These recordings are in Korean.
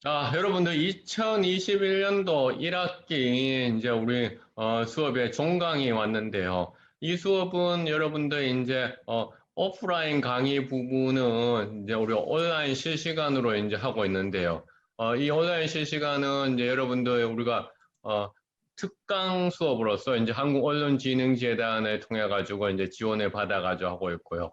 여러분들 2021년도 1학기 이제 우리 수업에 종강이 왔는데요. 이 수업은 여러분들 이제 오프라인 강의 부분은 이제 우리 온라인 실시간으로 이제 하고 있는데요. 이 온라인 실시간은 이제 여러분들 우리가 특강 수업으로서 이제 한국언론진흥재단을 통해 가지고 이제 지원을 받아 가지고 하고 있고요.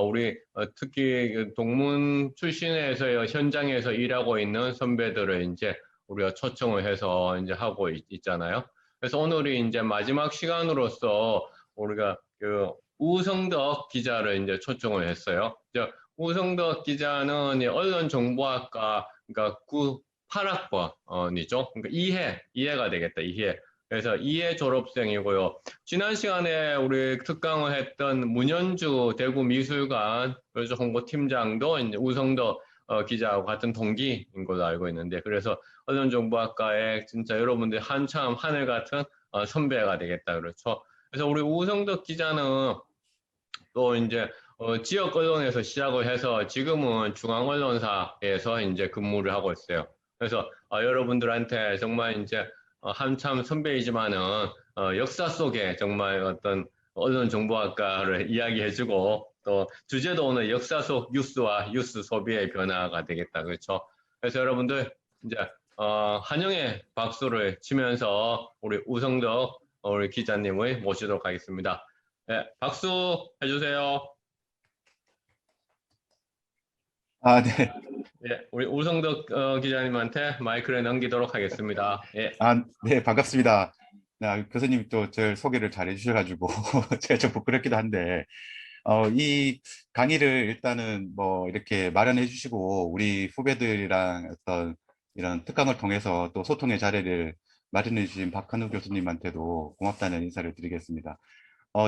우리 특히 그 동문 출신에서 현장에서 일하고 있는 선배들을 이제 우리가 초청을 해서 이제 하고 있잖아요. 그래서 오늘이 이제 마지막 시간으로서 우리가 그 우성덕 기자를 이제 초청을 했어요. 우성덕 기자는 언론정보학과 그러니까 8학번이죠. 그러니까 이해가 되겠다. 이해. 그래서 이해 졸업생이고요. 지난 시간에 우리 특강을 했던 문현주 대구미술관 그래서 홍보팀장도 이제 우성도 기자하고 같은 동기인 걸로 알고 있는데 그래서 언론정보학과에 진짜 여러분들 한참 하늘 같은 선배가 되겠다 그렇죠. 그래서 우리 우성덕 기자는 또 이제 지역 언론에서 시작을 해서 지금은 중앙 언론사에서 이제 근무를 하고 있어요. 그래서 여러분들한테 정말 이제 한참 선배이지만은 역사 속에 정말 어떤 언론정보학과를 이야기해주고 또 주제도 오늘 역사 속 뉴스와 뉴스 소비의 변화가 되겠다. 그렇죠? 그래서 여러분들 이제 환영의 박수를 치면서 우리 우성덕 우리 기자님을 모시도록 하겠습니다. 네, 박수 해주세요. 네. 예, 우리 우성덕 기자님한테 마이크를 넘기도록 하겠습니다. 예. 네, 반갑습니다. 교수님이 또 저를 소개를 잘 해주셔가지고 제가 좀 부끄럽기도 한데, 이 강의를 일단은 뭐 이렇게 마련해 주시고, 우리 후배들이랑 어떤 이런 특강을 통해서 또 소통의 자리를 마련해 주신 박한우 교수님한테도 고맙다는 인사를 드리겠습니다.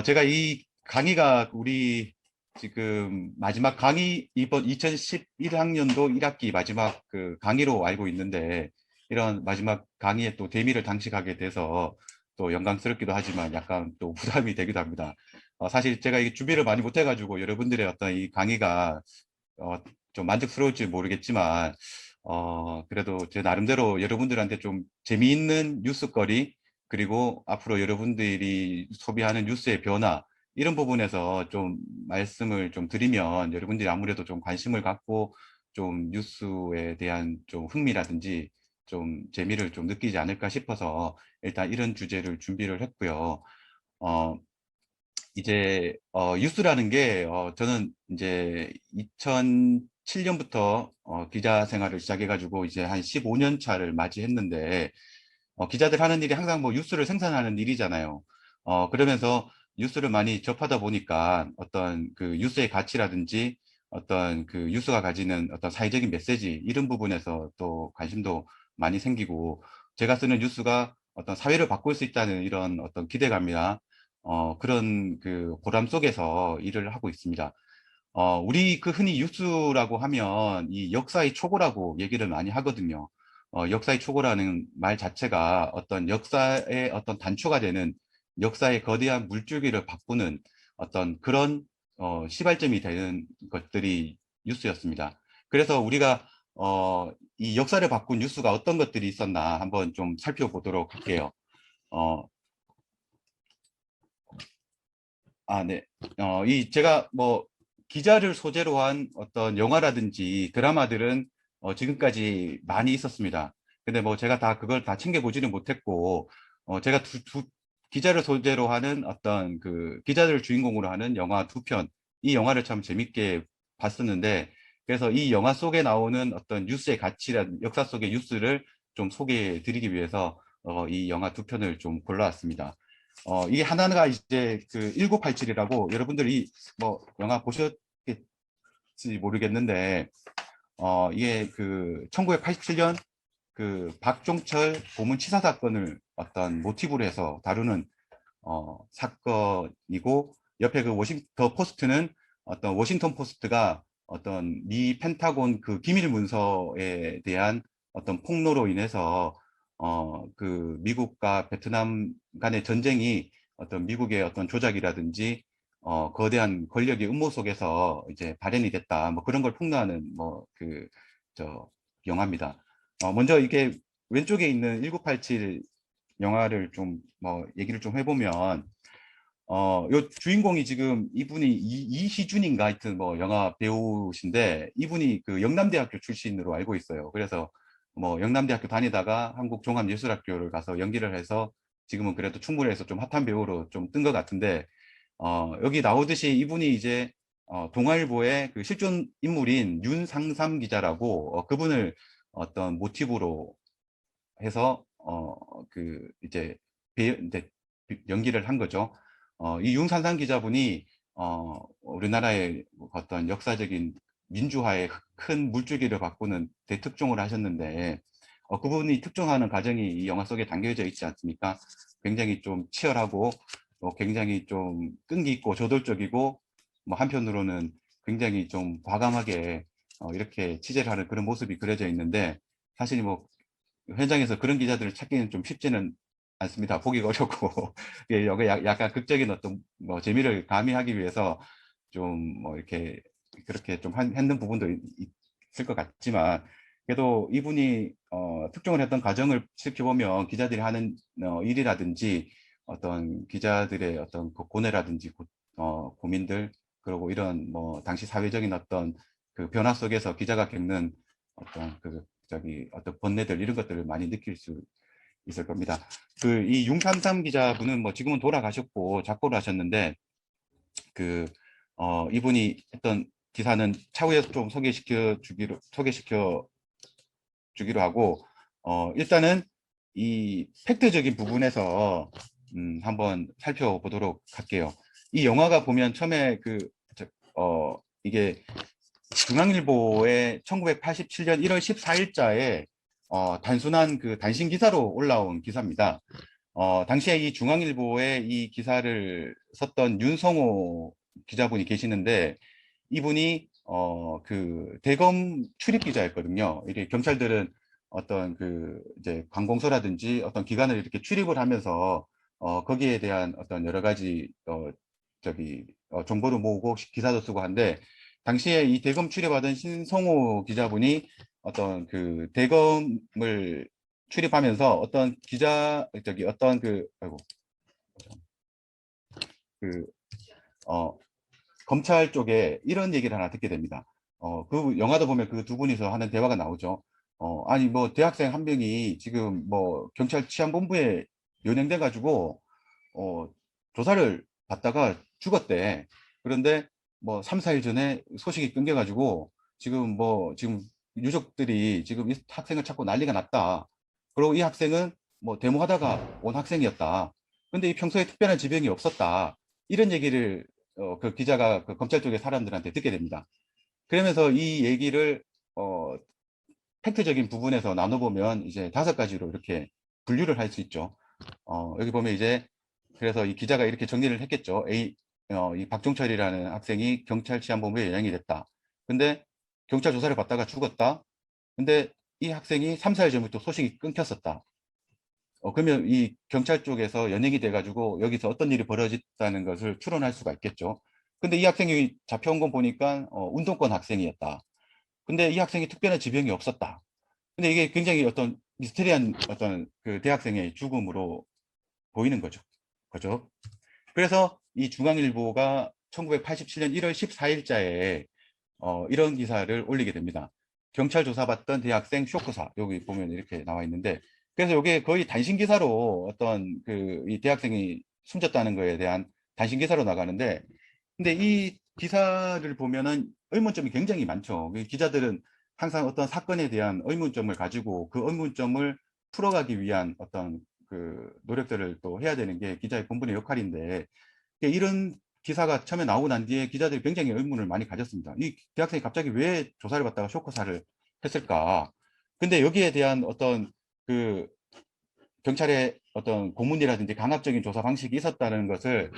제가 이 강의가 우리 지금 마지막 강의 이번 2011학년도 1학기 마지막 그 강의로 알고 있는데 이런 마지막 강의에 또 대미를 당직하게 돼서 또 영광스럽기도 하지만 약간 또 부담이 되기도 합니다. 사실 제가 이 준비를 많이 못해가지고 여러분들의 어떤 이 강의가 어, 좀 만족스러울지 모르겠지만 그래도 제 나름대로 여러분들한테 좀 재미있는 뉴스거리 그리고 앞으로 여러분들이 소비하는 뉴스의 변화 이런 부분에서 좀 말씀을 좀 드리면 여러분들이 아무래도 좀 관심을 갖고 좀 뉴스에 대한 좀 흥미라든지 좀 재미를 좀 느끼지 않을까 싶어서 일단 이런 주제를 준비를 했고요. 어, 이제 뉴스라는 게 저는 이제 2007년부터 기자 생활을 시작해가지고 이제 한 15년 차를 맞이했는데 기자들 하는 일이 항상 뭐 뉴스를 생산하는 일이잖아요. 그러면서 뉴스를 많이 접하다 보니까 어떤 그 뉴스의 가치라든지 어떤 그 뉴스가 가지는 어떤 사회적인 메시지 이런 부분에서 또 관심도 많이 생기고 제가 쓰는 뉴스가 어떤 사회를 바꿀 수 있다는 이런 어떤 기대감이나 그런 그 보람 속에서 일을 하고 있습니다. 우리 그 흔히 뉴스라고 하면 이 역사의 초고라고 얘기를 많이 하거든요. 역사의 초고라는 말 자체가 어떤 역사의 어떤 단초가 되는 역사의 거대한 물줄기를 바꾸는 어떤 그런 시발점이 되는 것들이 뉴스였습니다. 그래서 우리가 이 역사를 바꾼 뉴스가 어떤 것들이 있었나 한번 좀 살펴보도록 할게요. 어, 네. 제가 뭐 기자를 소재로 한 어떤 영화라든지 드라마들은 지금까지 많이 있었습니다. 근데 뭐 제가 다 그걸 다 챙겨보지는 못했고, 제가 기자를 소재로 하는 어떤 그 기자들을 주인공으로 하는 영화 두 편, 이 영화를 참 재밌게 봤었는데, 그래서 이 영화 속에 나오는 어떤 뉴스의 가치라 역사 속의 뉴스를 좀 소개해 드리기 위해서 이 영화 두 편을 좀 골라왔습니다. 이게 하나가 이제 그 1987이라고 여러분들이 뭐 영화 보셨겠지 모르겠는데, 이게 그 1987년 그 박종철 고문 치사 사건을 어떤 모티브로 해서 다루는 사건이고, 옆에 그 워싱턴 포스트는 어떤 워싱턴 포스트가 어떤 미 펜타곤 그 기밀 문서에 대한 어떤 폭로로 인해서 그 미국과 베트남 간의 전쟁이 어떤 미국의 어떤 조작이라든지 거대한 권력의 음모 속에서 이제 발현이 됐다 뭐 그런 걸 폭로하는 뭐 그 저 영화입니다. 먼저 이게 왼쪽에 있는 1987 영화를 좀 얘기를 좀 해보면 요 주인공이 지금 이분이 이희준인가 하여튼 영화 배우신데 이분이 그 영남대학교 출신으로 알고 있어요. 그래서 영남대학교 다니다가 한국종합예술학교를 가서 연기를 해서 지금은 그래도 충무로에서 좀 핫한 배우로 좀 뜬 것 같은데 여기 나오듯이 이분이 이제 동아일보의 그 실존 인물인 윤상삼 기자라고 그분을 어떤 모티브로 해서 이제 이제 연기를 한 거죠. 이 윤상삼 기자분이 우리나라의 어떤 역사적인 민주화의 큰 물줄기를 바꾸는 대특종을 하셨는데 그분이 특종하는 과정이 이 영화 속에 담겨져 있지 않습니까? 굉장히 좀 치열하고 굉장히 좀 끈기 있고 저돌적이고 한편으로는 굉장히 좀 과감하게 이렇게 취재를 하는 그런 모습이 그려져 있는데 사실 현장에서 그런 기자들을 찾기는 좀 쉽지는 않습니다. 보기가 어렵고 예, 여기 약간 극적인 어떤 재미를 가미하기 위해서 좀 이렇게 그렇게 좀 했는 부분도 있을 것 같지만 그래도 이분이 특종을 했던 과정을 지켜보면 기자들이 하는 일이라든지 어떤 기자들의 어떤 그 고뇌라든지 고민들 그리고 이런 당시 사회적인 어떤 그 변화 속에서 기자가 겪는 어떤 어떤 번뇌들 이런 것들을 많이 느낄 수 있을 겁니다. 그 이 융삼삼 기자분은 지금은 돌아가셨고 작고를 하셨는데 이분이 했던 기사는 차후에 좀 소개시켜 주기로 하고 일단은 이 팩트적인 부분에서 한번 살펴보도록 할게요. 이 영화가 보면 처음에 이게 중앙일보의 1987년 1월 14일자에 단순한 그 단신 기사로 올라온 기사입니다. 당시에 이 중앙일보에 이 기사를 썼던 윤성호 기자분이 계시는데 이분이 그 대검 출입 기자였거든요. 이게 경찰들은 어떤 이제 관공서라든지 어떤 기관을 이렇게 출입을 하면서 거기에 대한 어떤 여러 가지 정보를 모으고 기사도 쓰고 한데 당시에 이 대검 출입하던 신성호 기자분이 어떤 그 대검을 출입하면서 어떤 어떤 아이고 그 검찰 쪽에 이런 얘기를 하나 듣게 됩니다. 그 영화도 보면 그 두 분이서 하는 대화가 나오죠. 아니 대학생 한 명이 지금 경찰 치안본부에 연행돼 가지고 조사를 받다가 죽었대. 그런데 3, 4일 전에 소식이 끊겨 가지고 지금 유족들이 지금 이 학생을 찾고 난리가 났다. 그리고 이 학생은 데모하다가 온 학생이었다. 근데 이 평소에 특별한 지병이 없었다. 이런 얘기를 그 기자가 그 검찰 쪽의 사람들한테 듣게 됩니다. 그러면서 이 얘기를 어, 팩트적인 부분에서 나눠보면 이제 5가지로 이렇게 분류를 할 수 있죠. 여기 보면 이제 그래서 이 기자가 이렇게 정리를 했겠죠. 이 박종철이라는 학생이 경찰 치안본부에 연행이 됐다. 근데 경찰 조사를 받다가 죽었다. 근데 이 학생이 3, 4일 전부터 소식이 끊겼었다. 그러면 이 경찰 쪽에서 연행이 돼가지고 여기서 어떤 일이 벌어졌다는 것을 추론할 수가 있겠죠. 근데 이 학생이 잡혀온 건 보니까 운동권 학생이었다. 근데 이 학생이 특별한 지병이 없었다. 근데 이게 굉장히 어떤 미스테리한 어떤 그 대학생의 죽음으로 보이는 거죠. 그죠? 그래서 이 중앙일보가 1987년 1월 14일자에 이런 기사를 올리게 됩니다. 경찰 조사받던 대학생 쇼크사. 여기 보면 이렇게 나와 있는데 그래서 이게 거의 단신 기사로 어떤 이 대학생이 숨졌다는 거에 대한 단신 기사로 나가는데 근데 이 기사를 보면은 의문점이 굉장히 많죠. 기자들은 항상 어떤 사건에 대한 의문점을 가지고 그 의문점을 풀어가기 위한 어떤 그 노력들을 또 해야 되는 게 기자의 본분의 역할인데 이런 기사가 처음에 나오고 난 뒤에 기자들이 굉장히 의문을 많이 가졌습니다. 이 대학생이 갑자기 왜 조사를 받다가 쇼크사를 했을까? 근데 여기에 대한 어떤 그 경찰의 어떤 고문이라든지 강압적인 조사 방식이 있었다는 것을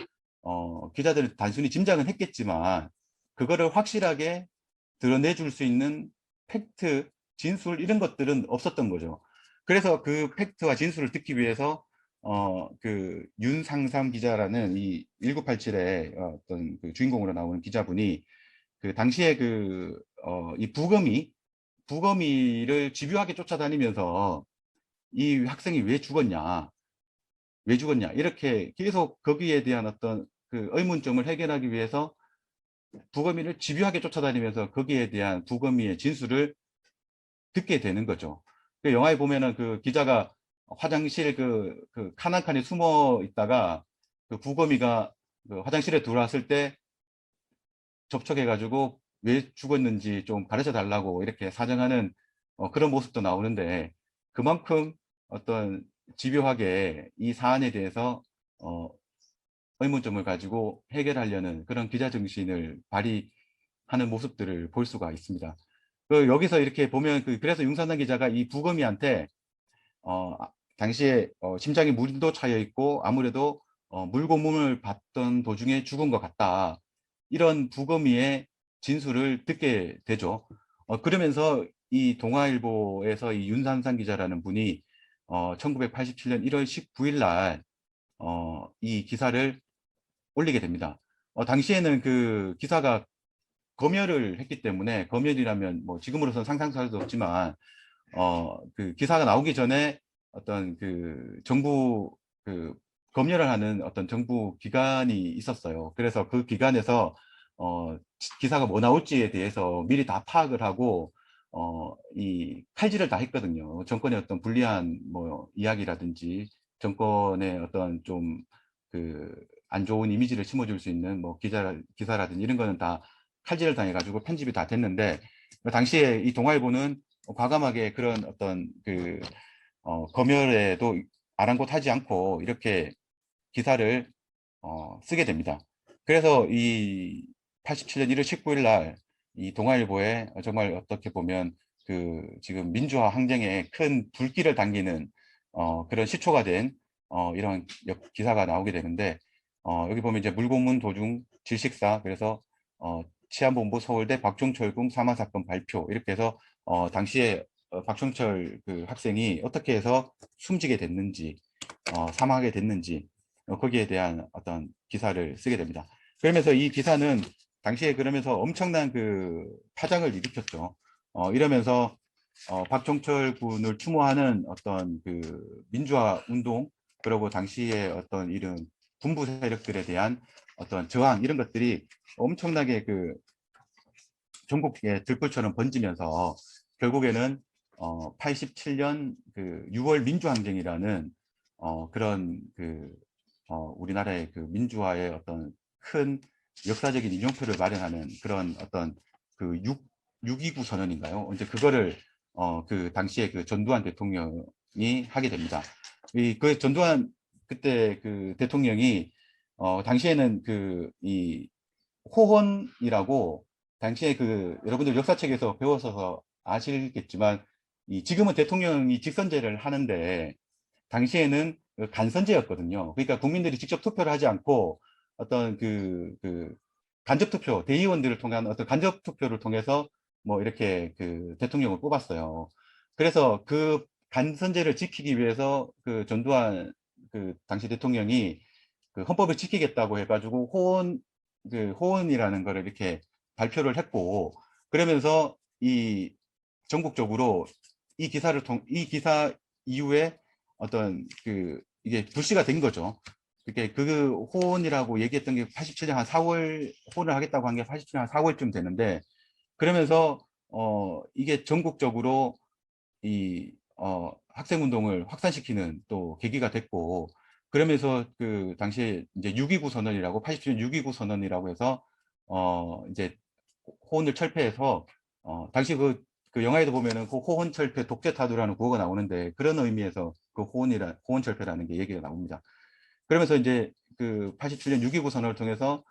기자들은 단순히 짐작은 했겠지만 그거를 확실하게 드러내줄 수 있는 팩트, 진술 이런 것들은 없었던 거죠. 그래서 그 팩트와 진술을 듣기 위해서 그 윤상삼 기자라는 이 1987의 어떤 그 주인공으로 나오는 기자분이 그 당시에 이 부검이 부검이를 집요하게 쫓아다니면서 이 학생이 왜 죽었냐, 왜 죽었냐, 이렇게 계속 거기에 대한 어떤 그 의문점을 해결하기 위해서 부검이를 집요하게 쫓아다니면서 거기에 대한 부검이의 진술을 듣게 되는 거죠. 그 영화에 보면은 그 기자가 화장실 그 칸 한 칸에 숨어 있다가 그 부검이가 그 화장실에 들어왔을 때 접촉해가지고 왜 죽었는지 좀 가르쳐 달라고 이렇게 사정하는 그런 모습도 나오는데, 그만큼 어떤 집요하게 이 사안에 대해서 어, 의문점을 가지고 해결하려는 그런 기자 정신을 발휘하는 모습들을 볼 수가 있습니다. 여기서 이렇게 보면 그래서 윤선상 기자가 이 부검이한테 당시에 심장에 물도 차여 있고 아무래도 물고문을 받던 도중에 죽은 것 같다, 이런 부검이의 진술을 듣게 되죠. 그러면서 이 동아일보에서 이 윤산상 기자라는 분이 1987년 1월 19일 날 이 기사를 올리게 됩니다. 당시에는 그 기사가 검열을 했기 때문에, 검열이라면 뭐 지금으로서는 상상도 할 수 없지만 그 기사가 나오기 전에 어떤 그 정부 그 검열을 하는 어떤 정부 기관이 있었어요. 그래서 그 기관에서 기사가 뭐 나올지에 대해서 미리 다 파악을 하고 이 칼질을 다 했거든요. 정권의 어떤 불리한 뭐 이야기라든지 정권의 어떤 좀 그 안 좋은 이미지를 심어줄 수 있는 뭐 기사라든지 이런 거는 다 칼질을 당해가지고 편집이 다 됐는데, 당시에 이 동아일보는 과감하게 그런 어떤 그 검열에도 아랑곳하지 않고 이렇게 기사를 쓰게 됩니다. 그래서 이 87년 1월 19일 날 이 동아일보에 정말 어떻게 보면 그 지금 민주화 항쟁에 큰 불길을 당기는 그런 시초가 된 이런 기사가 나오게 되는데, 여기 보면 이제 물고문 도중 질식사, 그래서 치안본부 서울대 박종철 군 사망 사건 발표, 이렇게 해서 당시에 박종철 그 학생이 어떻게 해서 숨지게 됐는지, 사망하게 됐는지, 거기에 대한 어떤 기사를 쓰게 됩니다. 그러면서 이 기사는 당시에 그러면서 엄청난 그 파장을 일으켰죠. 이러면서 박종철 군을 추모하는 어떤 그 민주화 운동, 그리고 당시에 어떤 이런 군부 세력들에 대한 어떤 저항, 이런 것들이 엄청나게 그 전국에 들불처럼 번지면서 결국에는 87년 그 6월 민주항쟁이라는 그런 그 우리나라의 그 민주화의 어떤 큰 역사적인 인용표를 마련하는 그런 어떤 그 6.29 선언인가요? 이제 그거를 그 당시에 그 전두환 대통령이 하게 됩니다. 그 전두환 그때 그 대통령이 당시에는 그 이 호헌이라고, 당시에 그 여러분들 역사책에서 배워서 아시겠지만 이 지금은 대통령이 직선제를 하는데 당시에는 그 간선제였거든요. 그러니까 국민들이 직접 투표를 하지 않고 어떤 그 간접 투표, 대의원들을 통한 어떤 간접 투표를 통해서 뭐 이렇게 그 대통령을 뽑았어요. 그래서 그 간선제를 지키기 위해서 그 전두환 그 당시 대통령이 그 헌법을 지키겠다고 해가지고 호언이라는 거를 이렇게 발표를 했고, 그러면서 이 전국적으로 이 기사 이후에 어떤 그 이게 불씨가 된 거죠. 그게 그 호언이라고 얘기했던 게 87년 한 4월, 호언을 하겠다고 한 게 87년 한 4월쯤 되는데, 그러면서 이게 전국적으로 이 학생운동을 확산시키는 또 계기가 됐고, 그러면서 그 당시에 이제 6.29 선언이라고, 87년 6.29 선언이라고 해서 이제 호언을 철폐해서 당시 그 영화에도 보면은 그 호언 철폐 독재 타도라는 구호가 나오는데, 그런 의미에서 그 호언 철폐라는 게 얘기가 나옵니다. 그러면서 이제 그 87년 6.29 선언을 통해서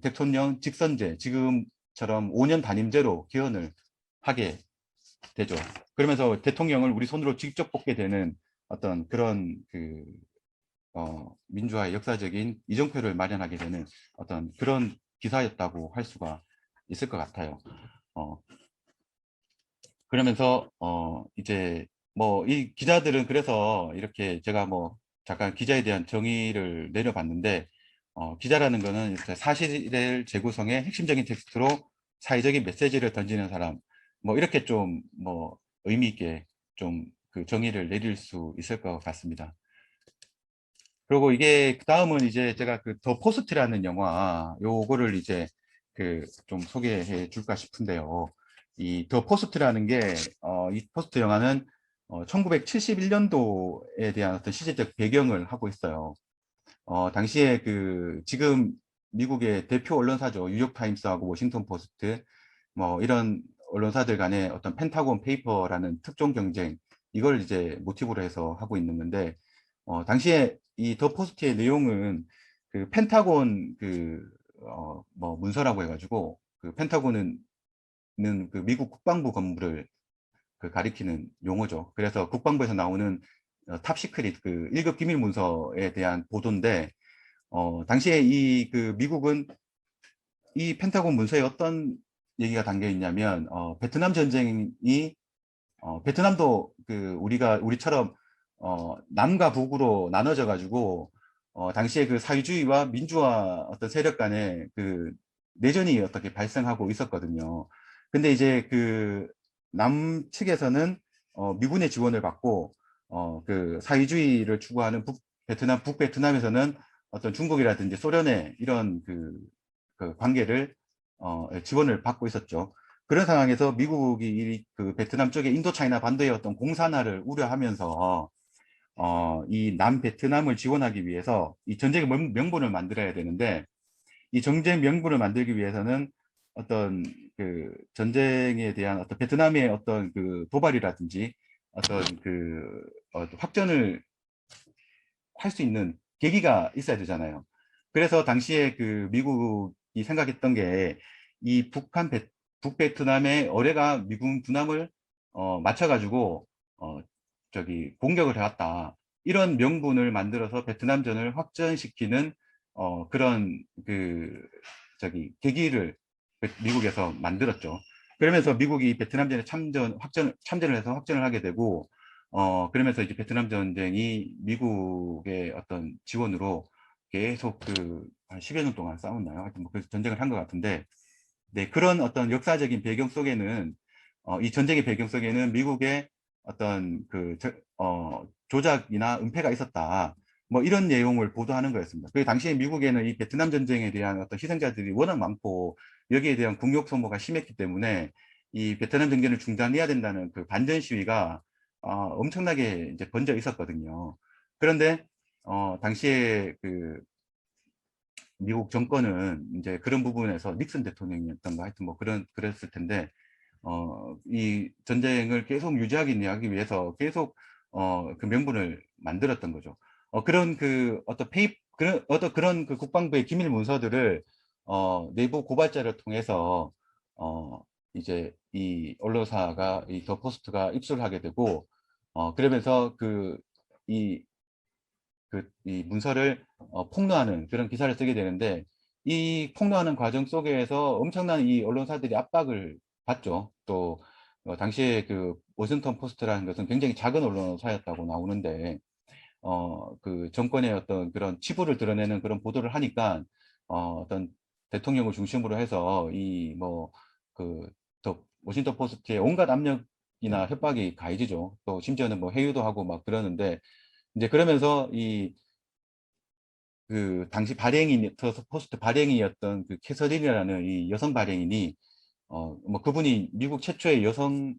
대통령 직선제, 지금처럼 5년 단임제로 기원을 하게 되죠. 그러면서 대통령을 우리 손으로 직접 뽑게 되는 어떤 그런 그 민주화의 역사적인 이정표를 마련하게 되는 어떤 그런 기사였다고 할 수가 있을 것 같아요. 그러면서 이제 뭐 이 기자들은, 그래서 이렇게 제가 뭐 잠깐 기자에 대한 정의를 내려봤는데, 기자라는 거는 사실을 재구성해 핵심적인 텍스트로 사회적인 메시지를 던지는 사람, 뭐 이렇게 좀 뭐 의미 있게 좀 그 정의를 내릴 수 있을 것 같습니다. 그리고 이게 그 다음은 이제 제가 그 더 포스트라는 영화 요거를 이제 그 좀 소개해 줄까 싶은데요. 이 더 포스트라는 게 이 포스트 영화는 1971년도에 대한 어떤 시대적 배경을 하고 있어요. 당시에 그 지금 미국의 대표 언론사죠. 뉴욕타임스하고 워싱턴 포스트 뭐 이런 언론사들 간의 어떤 펜타곤 페이퍼라는 특종 경쟁 이걸 이제 모티브로 해서 하고 있는 건데 당시에 이 더 포스트의 내용은 그 펜타곤 뭐 문서라고 해가지고 그 펜타곤은 그 미국 국방부 건물을 그 가리키는 용어죠. 그래서 국방부에서 나오는 탑 시크릿 그 1급 기밀 문서에 대한 보도인데 당시에 이 그 미국은 이 펜타곤 문서에 어떤 얘기가 담겨 있냐면 베트남 전쟁이 베트남도 그 우리처럼 남과 북으로 나눠져 가지고 당시에 그 사회주의와 민주화 어떤 세력 간의 그 내전이 어떻게 발생하고 있었거든요. 근데 이제 그 남측에서는 미군의 지원을 받고 그 사회주의를 추구하는 북베트남에서는 어떤 중국이라든지 소련의 이런 그 관계를 지원을 받고 있었죠. 그런 상황에서 미국이 그 베트남 쪽에 인도차이나 반도의 어떤 공산화를 우려하면서 이 남베트남을 지원하기 위해서 이 전쟁의 명분을 만들어야 되는데 이 전쟁 명분을 만들기 위해서는 어떤 그 전쟁에 대한 어떤 베트남의 어떤 그 도발이라든지 어떤 확전을 할 수 있는 계기가 있어야 되잖아요. 그래서 당시에 그 미국이 생각했던 게 이 북베트남의 어뢰가 미군 군함을 맞춰가지고 공격을 해왔다. 이런 명분을 만들어서 베트남전을 확전시키는 그런 계기를 미국에서 만들었죠. 그러면서 미국이 베트남전에 참전을 해서 확전을 하게 되고 그러면서 이제 베트남 전쟁이 미국의 어떤 지원으로 계속 한 10여 년 동안 싸웠나요? 하여튼 뭐 그래서 전쟁을 한 것 같은데, 네, 그런 어떤 역사적인 배경 속에는, 이 전쟁의 배경 속에는 미국의 어떤 조작이나 은폐가 있었다. 뭐 이런 내용을 보도하는 거였습니다. 그 당시에 미국에는 이 베트남 전쟁에 대한 어떤 희생자들이 워낙 많고 여기에 대한 국력 소모가 심했기 때문에 이 베트남 전쟁을 중단해야 된다는 그 반전 시위가 엄청나게 이제 번져 있었거든요. 그런데 당시에 그 미국 정권은 이제 그런 부분에서 닉슨 대통령이었던가 하여튼 뭐 그랬을 텐데 이 전쟁을 계속 유지하기 위해서 계속 그 명분을 만들었던 거죠. 그런 그 어떤 그런 그 국방부의 기밀 문서들을 내부 고발자를 통해서 어 이제 이 언론사가 이 더 포스트가 입수를 하게 되고 그러면서 이 문서를 폭로하는 그런 기사를 쓰게 되는데 이 폭로하는 과정 속에서 엄청난 이 언론사들이 압박을 받죠. 또 당시에 그 워싱턴 포스트라는 것은 굉장히 작은 언론사였다고 나오는데 그 정권의 어떤 그런 치부를 드러내는 그런 보도를 하니까 어떤 대통령을 중심으로 해서 이 뭐 더 워싱턴 포스트의 온갖 압력이나 협박이 가해지죠. 또 심지어는 뭐 해유도 하고 막 그러는데 이제 그러면서 그 당시 더 포스트 발행이었던 그 캐서린이라는 이 여성 발행인이 뭐 그분이 미국 최초의 여성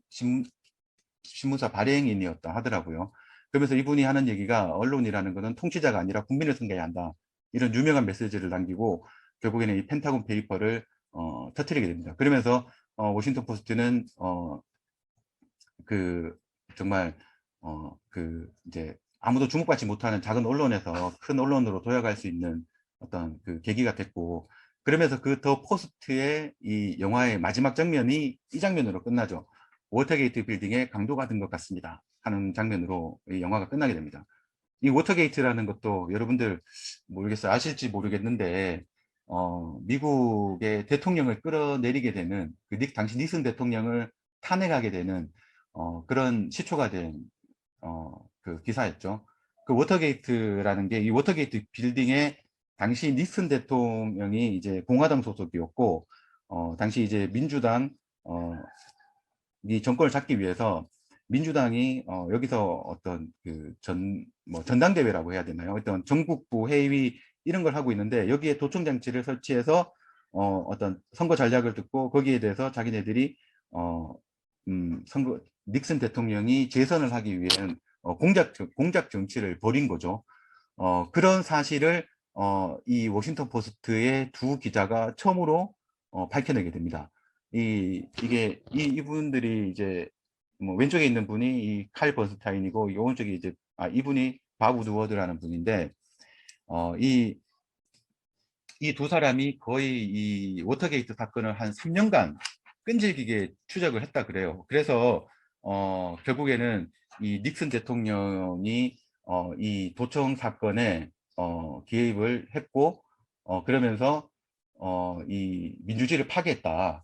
신문사 발행인이었다 하더라고요. 그러면서 이분이 하는 얘기가 언론이라는 것은 통치자가 아니라 국민을 섬겨야 한다. 이런 유명한 메시지를 남기고 결국에는 이 펜타곤 페이퍼를 터뜨리게 됩니다. 그러면서 워싱턴 포스트는 그 정말 이제 아무도 주목받지 못하는 작은 언론에서 큰 언론으로 도약할 수 있는 어떤 그 계기가 됐고 그러면서 그 더 포스트의 이 영화의 마지막 장면이 이 장면으로 끝나죠. 워터게이트 빌딩에 강도가 든 것 같습니다 하는 장면으로 이 영화가 끝나게 됩니다. 이 워터게이트라는 것도 여러분들 모르겠어요. 아실지 모르겠는데 미국의 대통령을 끌어내리게 되는 당시 닉슨 대통령을 탄핵하게 되는 그런 시초가 된 그 기사였죠. 그 워터게이트라는 게 이 워터게이트 빌딩에 당시 닉슨 대통령이 이제 공화당 소속이었고 당시 이제 이 정권을 잡기 위해서 민주당이 여기서 어떤 그 전당대회라고 해야 되나요? 어떤 전국부 회의 이런 걸 하고 있는데 여기에 도청 장치를 설치해서 어떤 선거 전략을 듣고 거기에 대해서 자기네들이 선거 닉슨 대통령이 재선을 하기 위한 공작 정치를 벌인 거죠. 그런 사실을 이 워싱턴 포스트의 두 기자가 처음으로 밝혀내게 됩니다. 이분들이 이제 뭐 왼쪽에 있는 분이 이 칼 번스타인이고 이 오른쪽에 이제 이분이 밥 우드워드라는 분인데 이 두 사람이 거의 이 워터게이트 사건을 한 3년간 끈질기게 추적을 했다 그래요. 그래서 결국에는 이 닉슨 대통령이 이 도청 사건에 개입을 했고 그러면서 이 민주주의를 파괴했다.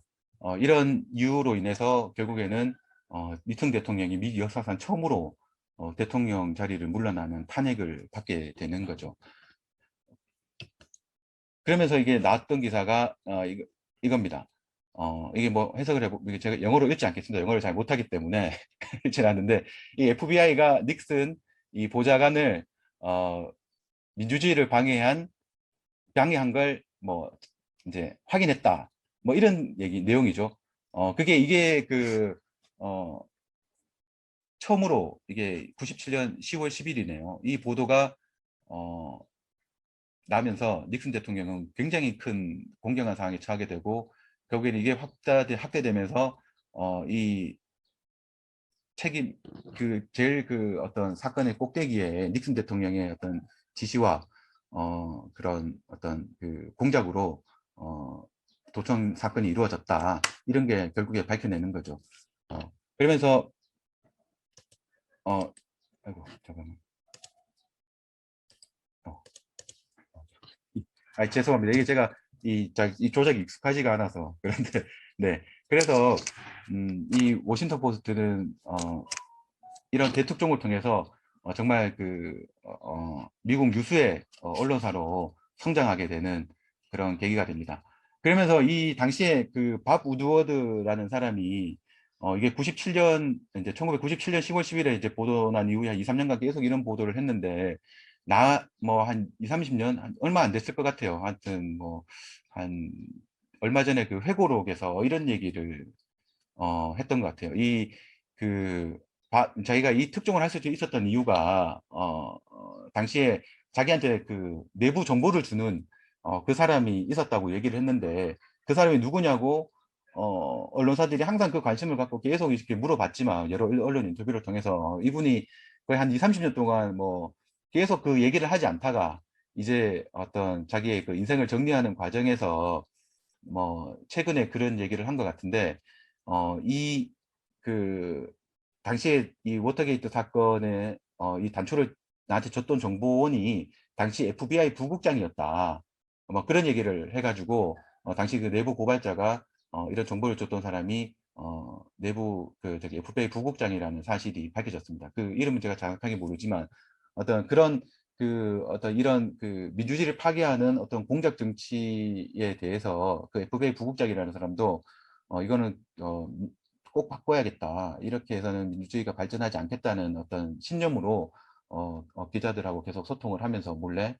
이런 이유로 인해서 결국에는 닉슨 대통령이 미 역사상 처음으로 대통령 자리를 물러나는 탄핵을 받게 되는 거죠. 그러면서 이게 나왔던 기사가 이겁니다. 이게 뭐 해석을 해보면 제가 영어로 읽지 않겠습니다. 영어를 잘 못하기 때문에 읽지 않는데 이 FBI가 닉슨 이 보좌관을 민주주의를 방해한 걸 뭐 이제 확인했다. 뭐 이런 내용이죠. 이게 처음으로 이게 97년 10월 10일이네요. 이 보도가 어, 나면서 닉슨 대통령은 굉장히 큰 공경한 상황에 처하게 되고 결국에는 이게 확대되면서 이 책임 제일 어떤 사건의 꼭대기에 닉슨 대통령의 어떤 지시와 그런 어떤 공작으로 도청 사건이 이루어졌다 이런 게 결국에 밝혀내는 거죠. 그러면서 아이고 잠깐만. 죄송합니다. 이게 제가 이 조작이 익숙하지가 않아서 그런데 네. 그래서 이 워싱턴 포스트는 이런 대특종을 통해서 정말 미국 유수의 언론사로 성장하게 되는 그런 계기가 됩니다. 그러면서 이 당시에 밥 우드워드라는 사람이 이게 97년 이제 1997년 10월 10일에 이제 보도 난 이후에 한 2, 3년간 계속 이런 보도를 했는데 뭐 한 2, 30년 얼마 안 됐을 것 같아요. 하여튼 뭐 한 얼마 전에 회고록에서 이런 얘기를 했던 것 같아요. 그 자기가 이 특종을 할 수 있었던 이유가 당시에 자기한테 내부 정보를 주는 그 사람이 있었다고 얘기를 했는데 그 사람이 누구냐고 언론사들이 항상 그 관심을 갖고 계속 이렇게 물어봤지만 여러 언론 인터뷰를 통해서 이분이 거의 한 2, 30년 동안 뭐 계속 그 얘기를 하지 않다가 이제 어떤 자기의 인생을 정리하는 과정에서 뭐 최근에 그런 얘기를 한 것 같은데 그 당시에 이 워터게이트 사건의 이 단초를 나한테 줬던 정보원이 당시 FBI 부국장이었다. 뭐 그런 얘기를 해가지고 당시 내부 고발자가 이런 정보를 줬던 사람이 내부 저기 FBI 부국장이라는 사실이 밝혀졌습니다. 그 이름은 제가 정확하게 모르지만 어떤 그런 어떤 이런 민주주의를 파괴하는 어떤 공작 정치에 대해서 FBI 부국장이라는 사람도 이거는 꼭 바꿔야겠다. 이렇게 해서는 민주주의가 발전하지 않겠다는 어떤 신념으로 기자들하고 계속 소통을 하면서 몰래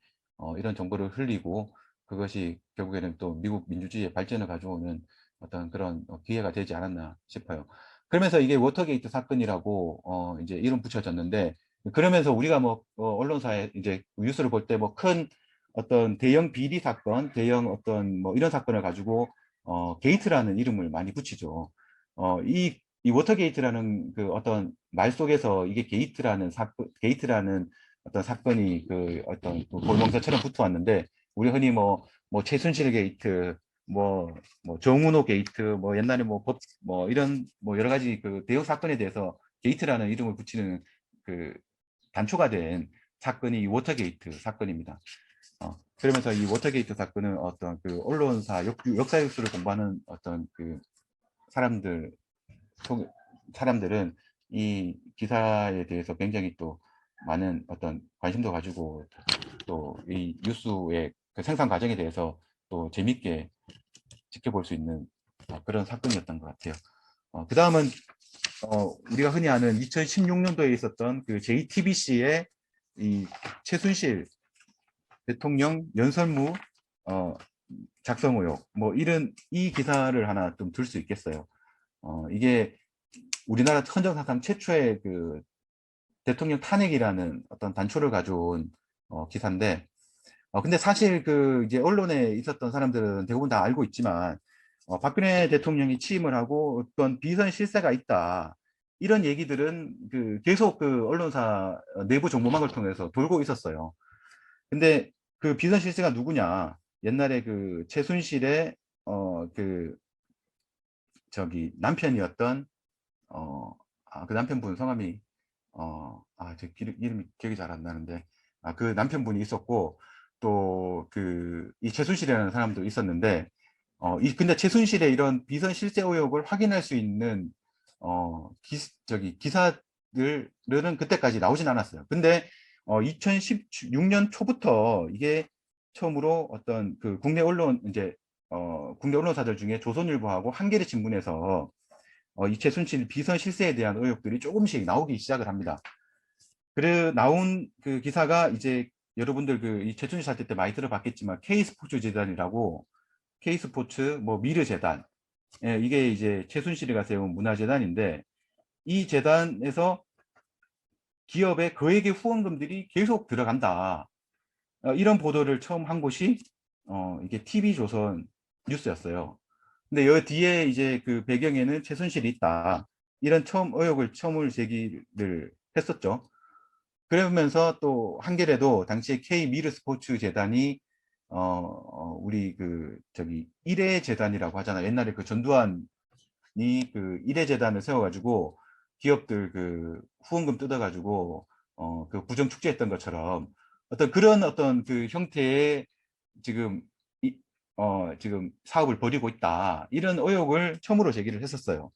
이런 정보를 흘리고 그것이 결국에는 또 미국 민주주의의 발전을 가져오는 어떤 그런 기회가 되지 않았나 싶어요. 그러면서 이게 워터게이트 사건이라고 이제 이름 붙여졌는데 그러면서 우리가 뭐 언론사에 이제 뉴스를 볼 때 뭐 큰 어떤 대형 비리 사건, 대형 어떤 뭐 이런 사건을 가지고 게이트라는 이름을 많이 붙이죠. 이 워터게이트라는 어떤 말 속에서 이게 게이트라는 어떤 사건이 어떤 골명사처럼 붙어왔는데 우리 흔히 뭐 최순실 게이트, 뭐 정운호 게이트, 뭐 옛날에 뭐 이런 뭐 여러 가지 대형 사건에 대해서 게이트라는 이름을 붙이는 단초가 된 사건이 이 워터게이트 사건입니다. 그러면서 이 워터게이트 사건은 어떤 언론사 역사 뉴스를 공부하는 어떤 사람들은 이 기사에 대해서 굉장히 또 많은 어떤 관심도 가지고 또 이 뉴스의 생산 과정에 대해서 또 재밌게 지켜볼 수 있는 그런 사건이었던 것 같아요. 그 다음은 우리가 흔히 아는 2016년도에 있었던 그 JTBC의 이 최순실 대통령 연설문 작성 의혹, 뭐 이런 이 기사를 하나 좀 들 수 있겠어요. 이게 우리나라 헌정사상 최초의 그 대통령 탄핵이라는 어떤 단초를 가져온 기사인데, 근데 사실 그 이제 언론에 있었던 사람들은 대부분 다 알고 있지만, 박근혜 대통령이 취임을 하고 어떤 비선 실세가 있다, 이런 얘기들은 그 계속 그 언론사 내부 정보망을 통해서 돌고 있었어요. 근데 그 비선 실세가 누구냐? 옛날에 그 최순실의 그 저기 남편이었던 그 남편분 성함이 제 이름이 기억이 잘 안 나는데, 그 남편분이 있었고, 또 그 이 최순실이라는 사람도 있었는데, 근데 최순실의 이런 비선 실세 의혹을 확인할 수 있는 저기 기사들은 그때까지 나오진 않았어요. 근데 2016년 초부터 이게 처음으로 어떤 그 국내 언론 이제 국내 언론사들 중에 조선일보하고 한겨레 신문에서 이 최순실 비선 실세에 대한 의혹들이 조금씩 나오기 시작을 합니다. 그래 나온 그 기사가 이제 여러분들 그 이 최순실 사태 때 많이 들어봤겠지만 K스포츠 재단이라고, K스포츠 뭐 미르 재단, 이게 이제 최순실이가 세운 문화재단인데, 이 재단에서 기업의 거액의 후원금들이 계속 들어간다, 이런 보도를 처음 한 곳이 이게 TV조선 뉴스였어요. 근데 여 뒤에 이제 그 배경에는 최순실이 있다, 이런 의혹을 처음을 제기를 했었죠. 그러면서 또 한겨레도 당시에 K 미르 스포츠 재단이 우리 그 저기 일회 재단이라고 하잖아. 옛날에 그 전두환이 그 일회 재단을 세워가지고 기업들 그 후원금 뜯어가지고 그 부정 축제했던 것처럼 어떤 그런 어떤 그 형태의 지금 지금 사업을 벌이고 있다, 이런 의혹을 처음으로 제기를 했었어요.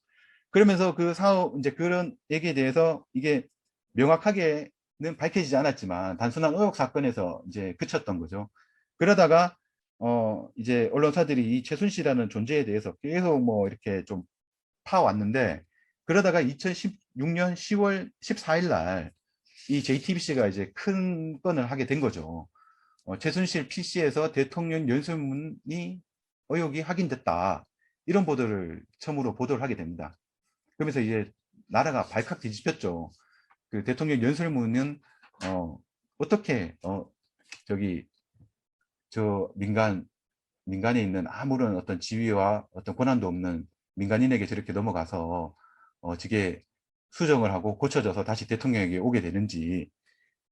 그러면서 그 사업 이제 그런 얘기에 대해서 이게 명확하게는 밝혀지지 않았지만 단순한 의혹 사건에서 이제 그쳤던 거죠. 그러다가 이제 언론사들이 이 최순실이라는 존재에 대해서 계속 뭐 이렇게 좀 파왔는데, 그러다가 2016년 10월 14일 날 이 JTBC가 이제 큰 건을 하게 된 거죠. 최순실 PC에서 대통령 연설문이 의혹이 확인됐다, 이런 보도를 처음으로 보도를 하게 됩니다. 그러면서 이제 나라가 발칵 뒤집혔죠. 그 대통령 연설문은 어떻게 저기 저 민간에 있는 아무런 어떤 지위와 어떤 권한도 없는 민간인에게 저렇게 넘어가서 저게 수정을 하고 고쳐져서 다시 대통령에게 오게 되는지.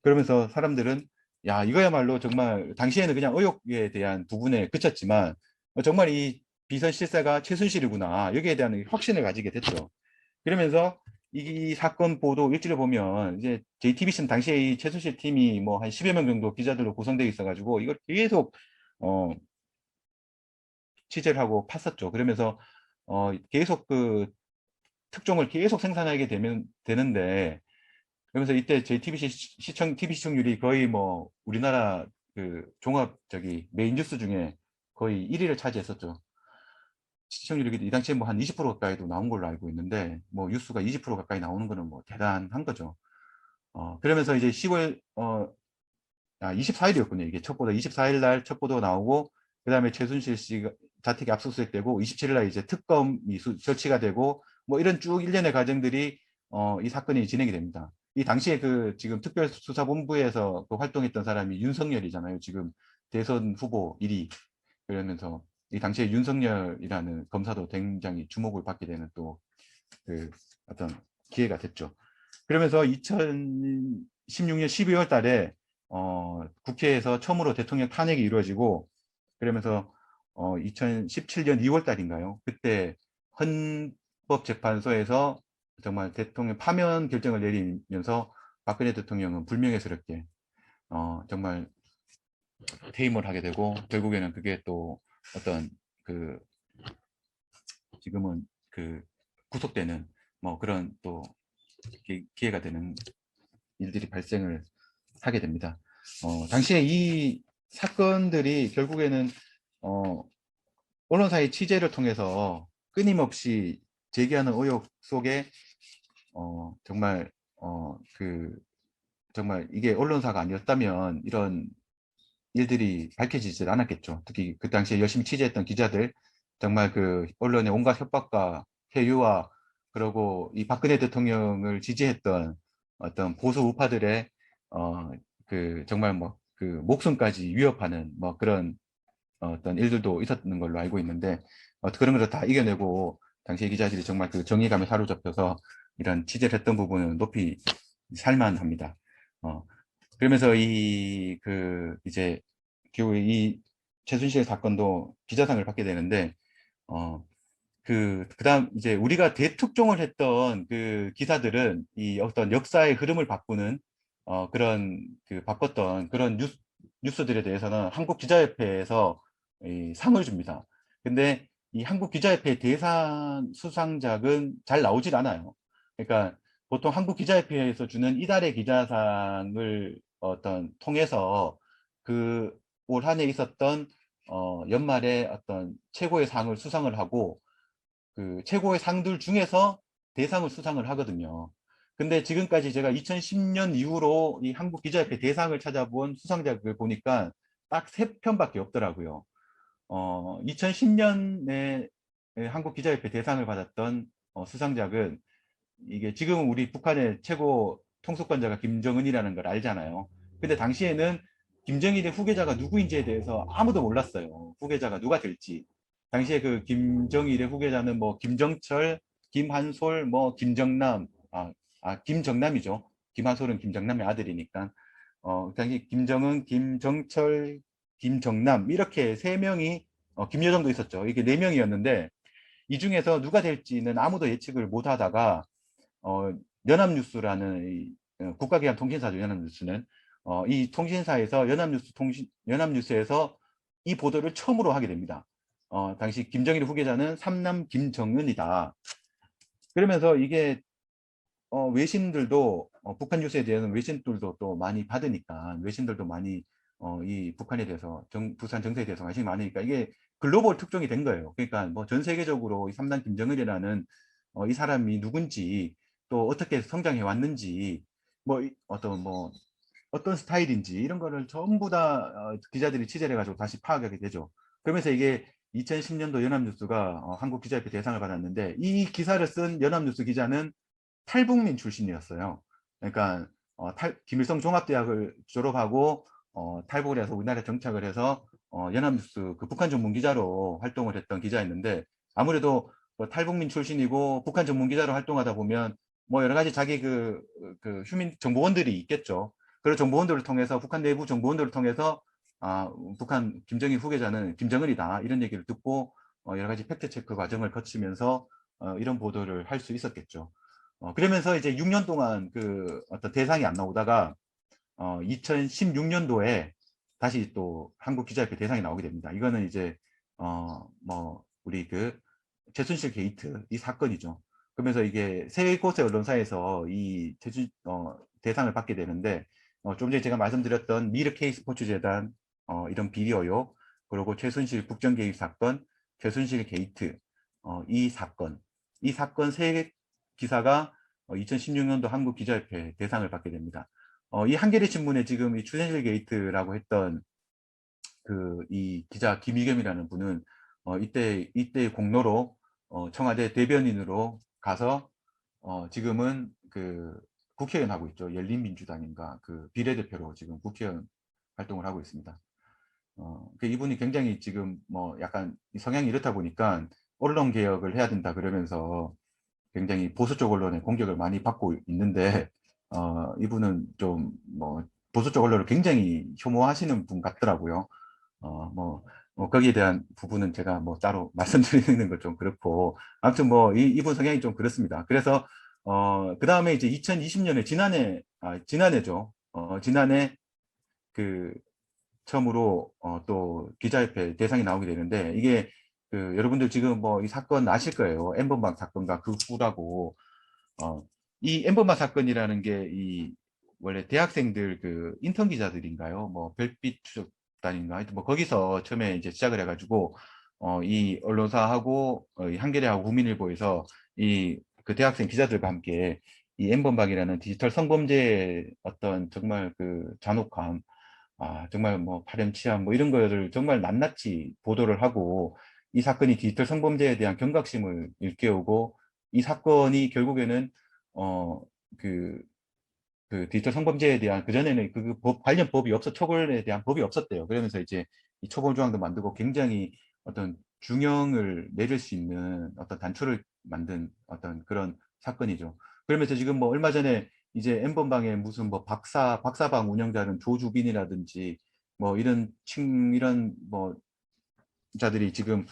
그러면서 사람들은 야, 이거야말로 정말 당시에는 그냥 의혹에 대한 부분에 그쳤지만 정말 이 비선 실세가 최순실이구나, 여기에 대한 확신을 가지게 됐죠. 그러면서 이 사건 보도 일지를 보면 이제 JTBC는 당시에 이 최순실 팀이 뭐 한 10여 명 정도 기자들로 구성되어 있어가지고 이걸 계속 어, 취재를 하고 팠었죠. 그러면서 계속 그 특종을 계속 생산하게 되는데, 그러면서 이때 JTBC TV 시청률이 거의 뭐 우리나라 그 종합 저기 메인 뉴스 중에 거의 1위를 차지했었죠. 시청률이 이 당시에 뭐 한 20% 가까이도 나온 걸로 알고 있는데, 뭐 뉴스가 20% 가까이 나오는 거는 뭐 대단한 거죠. 그러면서 이제 10월 24일이었군요. 이게 첫 보도 24일 날 첫 보도 나오고, 그다음에 최순실 씨가 자택이 압수수색되고 27일 날 이제 특검이 설치가 되고, 뭐 이런 쭉 일련의 과정들이 이 사건이 진행이 됩니다. 이 당시에 그 지금 특별수사본부에서 그 활동했던 사람이 윤석열이잖아요. 지금 대선 후보 1위. 그러면서 이 당시에 윤석열이라는 검사도 굉장히 주목을 받게 되는 또 그 어떤 기회가 됐죠. 그러면서 2016년 12월 달에 국회에서 처음으로 대통령 탄핵이 이루어지고, 그러면서 2017년 2월 달인가요? 그때 헌법재판소에서 정말 대통령 파면 결정을 내리면서 박근혜 대통령은 불명예스럽게 정말 퇴임을 하게 되고, 결국에는 그게 또 어떤 그 지금은 그 구속되는 뭐 그런 또 기회가 되는 일들이 발생을 하게 됩니다. 당시에 이 사건들이 결국에는 언론사의 취재를 통해서 끊임없이 제기하는 의혹 속에 정말 정말 이게 언론사가 아니었다면 이런 일들이 밝혀지질 않았겠죠. 특히 그 당시에 열심히 취재했던 기자들, 정말 그 언론의 온갖 협박과 회유와, 그리고 이 박근혜 대통령을 지지했던 어떤 보수 우파들의 정말 뭐 그 목숨까지 위협하는 뭐 그런 어떤 일들도 있었는 걸로 알고 있는데, 그런 것을 다 이겨내고 당시에 기자들이 정말 그 정의감에 사로잡혀서 이런 취재를 했던 부분은 높이 살만합니다. 그러면서 이제 결국 이 최순실 사건도 기자상을 받게 되는데, 그다음 이제 우리가 대특종을 했던 그 기사들은 이 어떤 역사의 흐름을 바꾸는 그런 바꿨던 그런 뉴스들에 대해서는 한국기자협회에서 이 상을 줍니다. 근데 이 한국기자협회 대상 수상작은 잘 나오질 않아요. 그러니까 보통 한국기자협회에서 주는 이달의 기자상을 어떤 통해서 그 올 한 해 있었던 연말에 어떤 최고의 상을 수상을 하고, 그 최고의 상들 중에서 대상을 수상을 하거든요. 근데 지금까지 제가 2010년 이후로 이 한국기자협회 대상을 찾아본 수상작을 보니까 딱 3편밖에 없더라고요. 2010년에 한국기자협회 대상을 받았던 수상작은, 이게 지금 우리 북한의 최고 통수권자가 김정은이라는 걸 알잖아요. 근데 당시에는 김정일의 후계자가 누구인지에 대해서 아무도 몰랐어요. 후계자가 누가 될지. 당시에 그 김정일의 후계자는 뭐 김정철, 김한솔, 뭐 김정남, 김정남이죠. 김한솔은 김정남의 아들이니까. 당시 김정은, 김정철, 김정남 이렇게 3명이, 김여정도 있었죠. 이게 4명이었는데 이 중에서 누가 될지는 아무도 예측을 못 하다가 어, 연합뉴스라는 국가기관 통신사죠. 연합뉴스는 이 통신사에서 연합뉴스에서 이 보도를 처음으로 하게 됩니다. 당시 김정일 후계자는 삼남 김정은이다. 그러면서 이게 외신들도 북한 뉴스에 대해서는 외신들도 또 많이 받으니까, 외신들도 많이 이 북한에 대해서 부산 정세에 대해서 관심이 많으니까 이게 글로벌 특종이 된 거예요. 그러니까 뭐 전 세계적으로 이 3단 김정은이라는 이 사람이 누군지, 또 어떻게 성장해 왔는지, 어떤 스타일인지 이런 거를 전부 다 기자들이 취재를 해가지고 다시 파악하게 되죠. 그러면서 이게 2010년도 연합뉴스가 한국기자협회 대상을 받았는데, 이 기사를 쓴 연합뉴스 기자는 탈북민 출신이었어요. 그러니까 김일성 종합대학을 졸업하고 탈북을 해서 우리나라에 정착을 해서 연합뉴스 그 북한 전문 기자로 활동을 했던 기자였는데, 아무래도 탈북민 출신이고 북한 전문 기자로 활동하다 보면 뭐 여러 가지 자기 그 휴민 정보원들이 있겠죠. 그런 정보원들을 통해서, 북한 내부 정보원들을 통해서 북한 김정일 후계자는 김정은이다 이런 얘기를 듣고 여러 가지 팩트 체크 과정을 거치면서 이런 보도를 할 수 있었겠죠. 그러면서 이제 6년 동안 그 어떤 대상이 안 나오다가 2016년도에 다시 또 한국기자협회 대상이 나오게 됩니다. 이거는 이제 뭐 우리 그 최순실 게이트 이 사건이죠. 그러면서 이게 세 곳의 언론사에서 이 대상을 받게 되는데, 좀 전에 제가 말씀드렸던 미르 K 스포츠재단 이런 비리 의혹, 그리고 최순실 국정 개입 사건, 최순실 게이트 이 사건 세 기사가 2016년도 한국기자협회 대상을 받게 됩니다. 이 한겨레 신문에 지금 이 최순실 게이트라고 했던 이 기자 김의겸이라는 분은 이때 공로로 청와대 대변인으로 가서 지금은 그 국회의원 하고 있죠. 열린민주당인가 그 비례대표로 지금 국회의원 활동을 하고 있습니다. 이분이 굉장히 지금 뭐 약간 성향이 이렇다 보니까 언론 개혁을 해야 된다 그러면서 굉장히 보수 쪽 언론의 공격을 많이 받고 있는데, 이분은 좀 뭐 보수 쪽 언론을 굉장히 혐오하시는 분 같더라고요. 거기에 대한 부분은 제가 뭐 따로 말씀드리는 건 좀 그렇고, 아무튼 뭐 이분 성향이 좀 그렇습니다. 그래서 그 다음에 이제 2020년에 지난해죠. 지난해 그 처음으로 또 기자협회 대상이 나오게 되는데, 이게 여러분들 지금 뭐 이 사건 아실 거예요. 엠번방 사건과 그 후라고. 이 엠번방 사건이라는 게 원래 대학생들 그 인턴 기자들인가요? 뭐 별빛 추적단인가? 하여튼 뭐 거기서 처음에 이제 시작을 해가지고 이 언론사하고 이 한겨레하고 국민일보에서 이 그 대학생 기자들과 함께 이 N번방이라는 디지털 성범죄의 어떤 정말 그 잔혹함, 정말 뭐 파렴치한 뭐 이런 거를 정말 낱낱이 보도를 하고 이 사건이 디지털 성범죄에 대한 경각심을 일깨우고 이 사건이 결국에는 어, 그, 그 디지털 성범죄에 대한 그전에는 그 법, 관련 법이 처벌에 대한 법이 없었대요. 그러면서 이제 이 처벌 조항도 만들고 굉장히 어떤 중형을 내릴 수 있는 어떤 단초를 만든 어떤 그런 사건이죠. 그러면서 지금 뭐 얼마 전에 이제 N번방에 무슨 뭐 박사방 운영자는 조주빈이라든지 뭐 이런 뭐 자들이 지금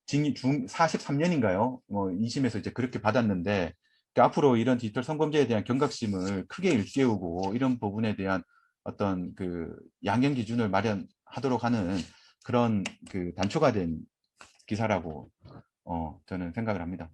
징 43년인가요? 뭐 2심에서 이제 그렇게 받았는데 앞으로 이런 디지털 성범죄에 대한 경각심을 크게 일깨우고 이런 부분에 대한 어떤 그 양형 기준을 마련하도록 하는 그런 그 단초가 된 기사라고 저는 생각을 합니다.